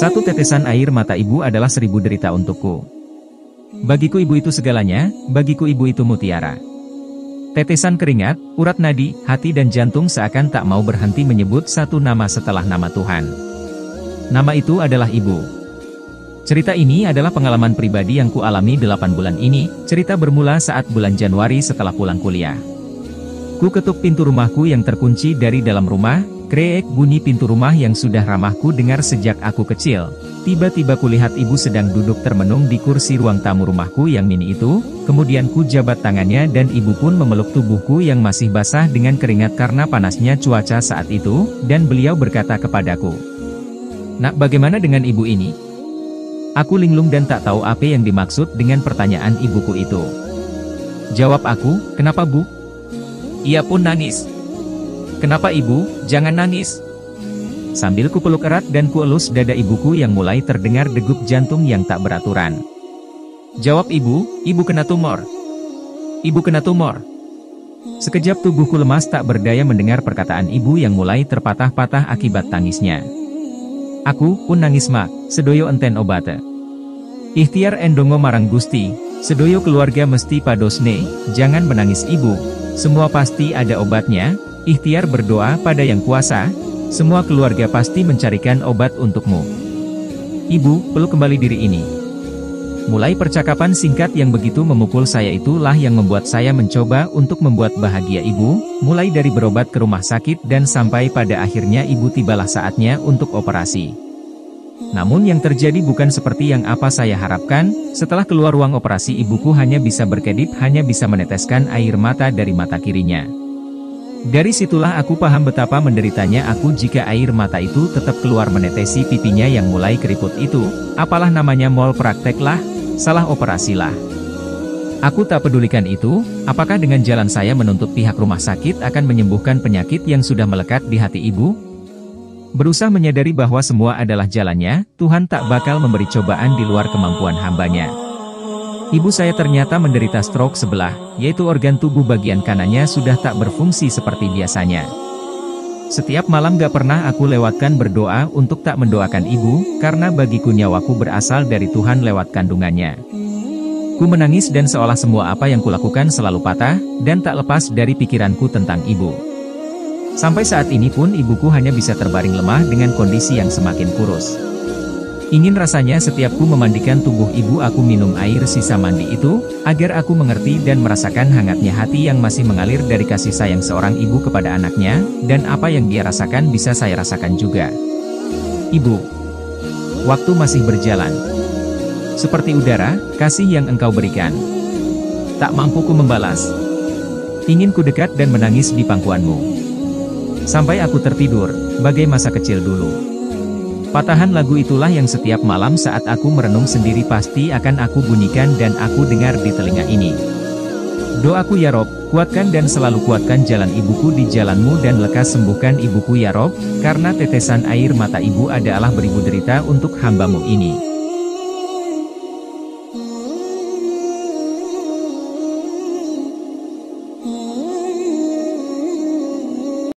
Satu tetesan air mata ibu adalah 1000 derita untukku. Bagiku ibu itu segalanya, bagiku ibu itu mutiara. Tetesan keringat, urat nadi, hati dan jantung seakan tak mau berhenti menyebut satu nama setelah nama Tuhan. Nama itu adalah ibu. Cerita ini adalah pengalaman pribadi yang kualami 8 bulan ini. Cerita bermula saat bulan Januari setelah pulang kuliah. Ku ketuk pintu rumahku yang terkunci dari dalam rumah. Kreek bunyi pintu rumah yang sudah ramahku dengar sejak aku kecil. Tiba-tiba kulihat ibu sedang duduk termenung di kursi ruang tamu rumahku yang mini itu. Kemudian ku jabat tangannya dan ibu pun memeluk tubuhku yang masih basah dengan keringat karena panasnya cuaca saat itu. Dan beliau berkata kepadaku, "Nak, bagaimana dengan ibu ini?" Aku linglung dan tak tahu apa yang dimaksud dengan pertanyaan ibuku itu. Jawab aku, "Kenapa Bu?" Ia pun nangis. "Kenapa ibu, jangan nangis." Sambil kupeluk erat dan kuelus dada ibuku yang mulai terdengar degup jantung yang tak beraturan. Jawab ibu, "Ibu kena tumor. Ibu kena tumor." Sekejap tubuhku lemas tak berdaya mendengar perkataan ibu yang mulai terpatah-patah akibat tangisnya. Aku pun nangis mak, sedoyo enten obate. Ikhtiar endongo marang Gusti, sedoyo keluarga mesti padosne, jangan menangis ibu, semua pasti ada obatnya. Ikhtiar berdoa pada Yang Kuasa, semua keluarga pasti mencarikan obat untukmu. Ibu, peluk kembali diri ini. Mulai percakapan singkat yang begitu memukul saya itulah yang membuat saya mencoba untuk membuat bahagia ibu, mulai dari berobat ke rumah sakit dan sampai pada akhirnya ibu tibalah saatnya untuk operasi. Namun yang terjadi bukan seperti yang apa saya harapkan. Setelah keluar ruang operasi ibuku hanya bisa berkedip, hanya bisa meneteskan air mata dari mata kirinya. Dari situlah aku paham betapa menderitanya aku jika air mata itu tetap keluar menetesi pipinya yang mulai keriput itu. Apalah namanya mal praktek lah, salah operasi lah. Aku tak pedulikan itu, apakah dengan jalan saya menuntut pihak rumah sakit akan menyembuhkan penyakit yang sudah melekat di hati ibu? Berusaha menyadari bahwa semua adalah jalannya, Tuhan tak bakal memberi cobaan di luar kemampuan hambanya. Ibu saya ternyata menderita stroke sebelah, yaitu organ tubuh bagian kanannya sudah tak berfungsi seperti biasanya. Setiap malam gak pernah aku lewatkan berdoa untuk tak mendoakan ibu, karena bagiku nyawaku berasal dari Tuhan lewat kandungannya. Ku menangis dan seolah semua apa yang kulakukan selalu patah, dan tak lepas dari pikiranku tentang ibu. Sampai saat ini pun ibuku hanya bisa terbaring lemah dengan kondisi yang semakin kurus. Ingin rasanya setiap ku memandikan tubuh ibu aku minum air sisa mandi itu, agar aku mengerti dan merasakan hangatnya hati yang masih mengalir dari kasih sayang seorang ibu kepada anaknya, dan apa yang dia rasakan bisa saya rasakan juga. Ibu, waktu masih berjalan. Seperti udara, kasih yang engkau berikan. Tak mampu ku membalas. Ingin ku dekat dan menangis di pangkuanmu. Sampai aku tertidur, bagai masa kecil dulu. Patahan lagu itulah yang setiap malam saat aku merenung sendiri pasti akan aku bunyikan dan aku dengar di telinga ini. Doaku ya Rob, kuatkan dan selalu kuatkan jalan ibuku di jalanmu dan lekas sembuhkan ibuku ya Rob, karena tetesan air mata ibu adalah beribu derita untuk hambamu ini.